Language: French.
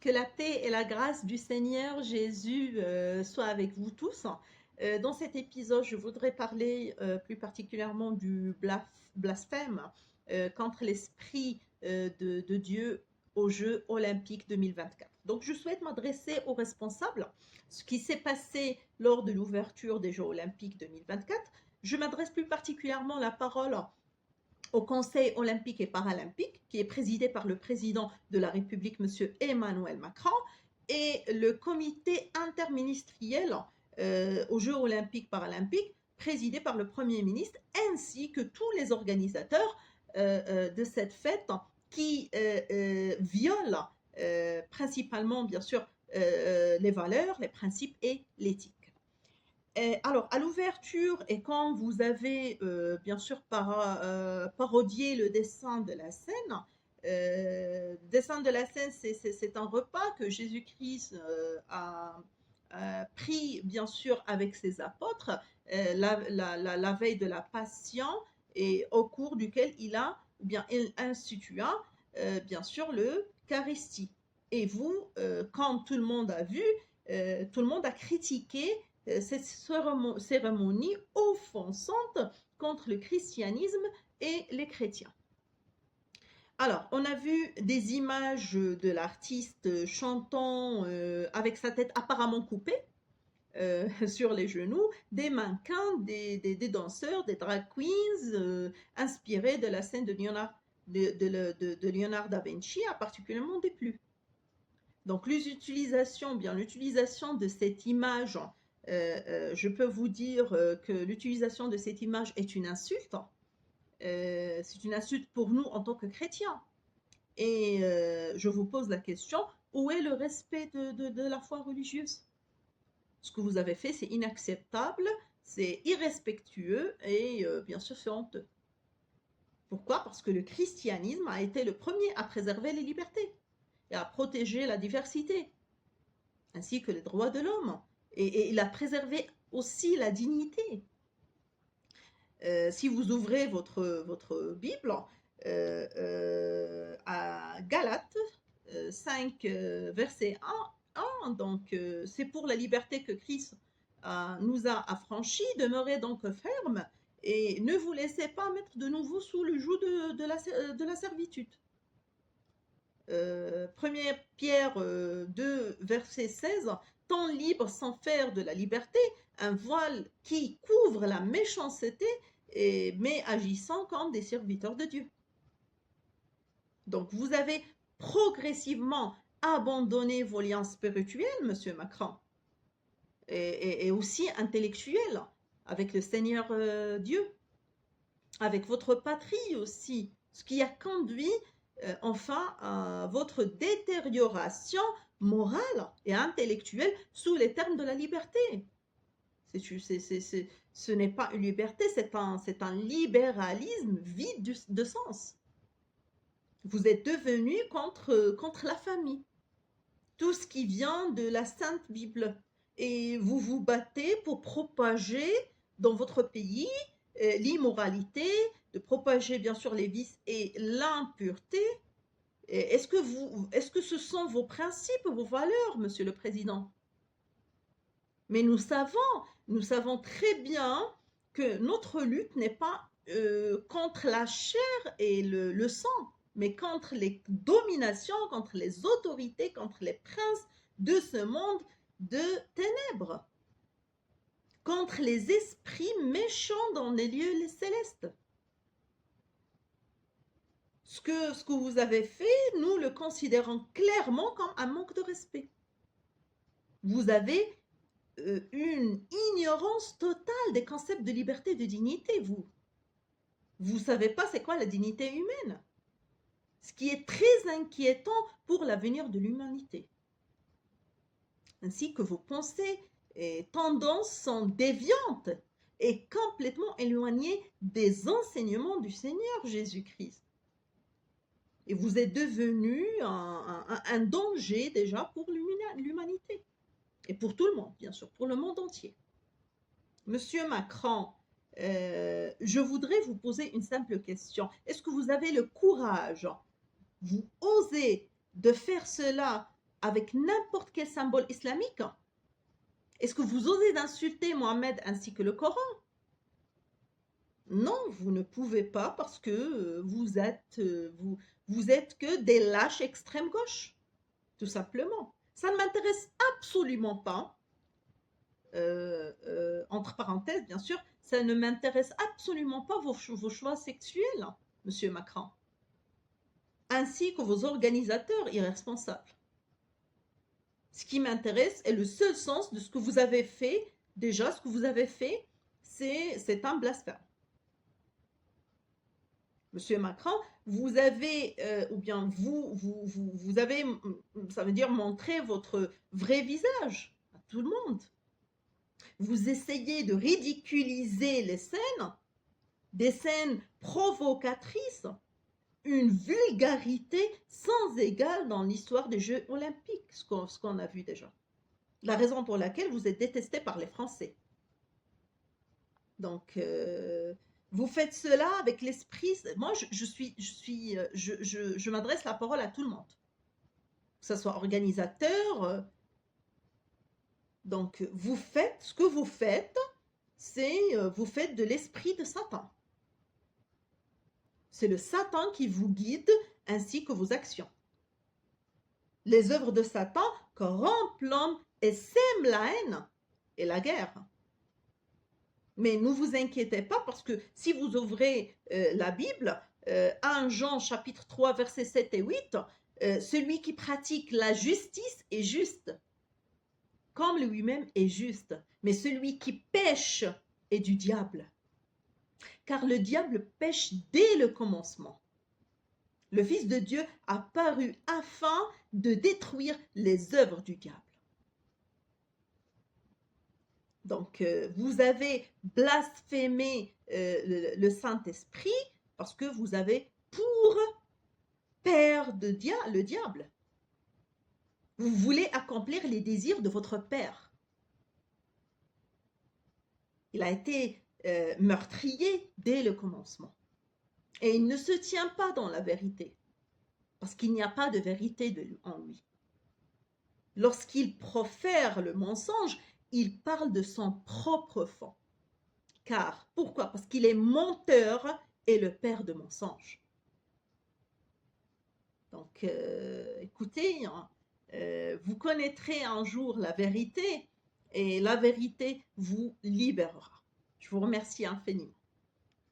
Que la paix et la grâce du Seigneur Jésus soient avec vous tous. Dans cet épisode, je voudrais parler plus particulièrement du blasphème contre l'Esprit de Dieu aux Jeux olympiques 2024. Donc, je souhaite m'adresser aux responsables. Ce qui s'est passé lors de l'ouverture des Jeux olympiques 2024, je m'adresse plus particulièrement la parole au Conseil olympique et paralympique, qui est présidé par le président de la République, M. Emmanuel Macron, et le comité interministériel aux Jeux olympiques paralympiques, présidé par le Premier ministre, ainsi que tous les organisateurs de cette fête qui violent principalement, bien sûr, les valeurs, les principes et l'éthique. Alors, à l'ouverture, et quand vous avez bien sûr parodié le dessin de la scène, dessin de la scène, c'est un repas que Jésus-Christ a pris bien sûr avec ses apôtres la veille de la Passion et au cours duquel il institua bien sûr l'Eucharistie. Et vous, quand tout le monde a vu, tout le monde a critiqué cette cérémonie offensante contre le christianisme et les chrétiens. Alors, on a vu des images de l'artiste chantant avec sa tête apparemment coupée sur les genoux, des mannequins, des danseurs, des drag queens inspirés de la scène de Léonard da Vinci a particulièrement déplu. Donc l'utilisation de cette image, je peux vous dire que l'utilisation de cette image est une insulte. C'est une insulte pour nous en tant que chrétiens. Et je vous pose la question, où est le respect de la foi religieuse? Ce que vous avez fait, c'est inacceptable, c'est irrespectueux et bien sûr, c'est honteux. Pourquoi? Parce que le christianisme a été le premier à préserver les libertés et à protéger la diversité, ainsi que les droits de l'homme. Et il a préservé aussi la dignité. Si vous ouvrez votre Bible, à Galates 5, verset 1, donc c'est pour la liberté que Christ nous a affranchis, demeurez donc fermes et ne vous laissez pas mettre de nouveau sous le joug de la servitude. 1 Pierre 2, verset 16, tant libre sans faire de la liberté un voile qui couvre la méchanceté, mais agissant comme des serviteurs de Dieu. Donc vous avez progressivement abandonné vos liens spirituels, monsieur Macron, et aussi intellectuels, avec le Seigneur Dieu, avec votre patrie aussi, ce qui a conduit enfin à votre détérioration morale et intellectuelle sous les termes de la liberté. Ce n'est pas une liberté, c'est un libéralisme vide de sens. Vous êtes devenu contre la famille, tout ce qui vient de la Sainte Bible. Et vous vous battez pour propager dans votre pays l'immoralité, de propager bien sûr les vices et l'impureté. Est-ce que ce sont vos principes, vos valeurs, Monsieur le Président? Mais nous savons très bien que notre lutte n'est pas contre la chair et le sang, mais contre les dominations, contre les autorités, contre les princes de ce monde de ténèbres, contre les esprits méchants dans les lieux célestes. Ce que vous avez fait, nous le considérons clairement comme un manque de respect. Vous avez une ignorance totale des concepts de liberté et de dignité, vous. Vous ne savez pas c'est quoi la dignité humaine. Ce qui est très inquiétant pour l'avenir de l'humanité. Ainsi que vos pensées et tendances sont déviantes et complètement éloignées des enseignements du Seigneur Jésus-Christ. Et vous êtes devenu un danger déjà pour l'humanité. Et pour tout le monde, bien sûr, pour le monde entier. Monsieur Macron, je voudrais vous poser une simple question. Est-ce que vous avez le courage, vous osez de faire cela avec n'importe quel symbole islamique? Est-ce que vous osez d'insulter Mohammed ainsi que le Coran? Non, vous ne pouvez pas parce que vous êtes que des lâches extrême gauche, tout simplement. Ça ne m'intéresse absolument pas. Entre parenthèses, bien sûr, ça ne m'intéresse absolument pas vos choix sexuels, Monsieur Macron, ainsi que vos organisateurs irresponsables. Ce qui m'intéresse est le seul sens de ce que vous avez fait. Déjà, ce que vous avez fait, c'est un blasphème. Monsieur Macron, vous avez, ou bien vous avez, ça veut dire montrer votre vrai visage à tout le monde. Vous essayez de ridiculiser les scènes, des scènes provocatrices, une vulgarité sans égale dans l'histoire des Jeux olympiques, ce qu'on a vu déjà. La raison pour laquelle vous êtes détesté par les Français. Donc, vous faites cela avec l'esprit. Moi, je m'adresse la parole à tout le monde, que ce soit organisateur. Donc, vous faites ce que vous faites, c'est vous faites de l'esprit de Satan. C'est le Satan qui vous guide ainsi que vos actions. Les œuvres de Satan corrompent l'homme et sèment la haine et la guerre. Mais ne vous inquiétez pas parce que si vous ouvrez la Bible, 1 Jean chapitre 3 versets 7 et 8, celui qui pratique la justice est juste, comme lui-même est juste. Mais celui qui pêche est du diable. Car le diable pêche dès le commencement. Le Fils de Dieu a paru afin de détruire les œuvres du diable. Donc, vous avez blasphémé le Saint-Esprit parce que vous avez pour père le diable. Vous voulez accomplir les désirs de votre père. Il a été meurtrier dès le commencement. Et il ne se tient pas dans la vérité, parce qu'il n'y a pas de vérité en lui. Lorsqu'il profère le mensonge, il parle de son propre fond. Car, pourquoi? Parce qu'il est menteur et le père de mensonges. Donc, écoutez, vous connaîtrez un jour la vérité et la vérité vous libérera. Je vous remercie infiniment.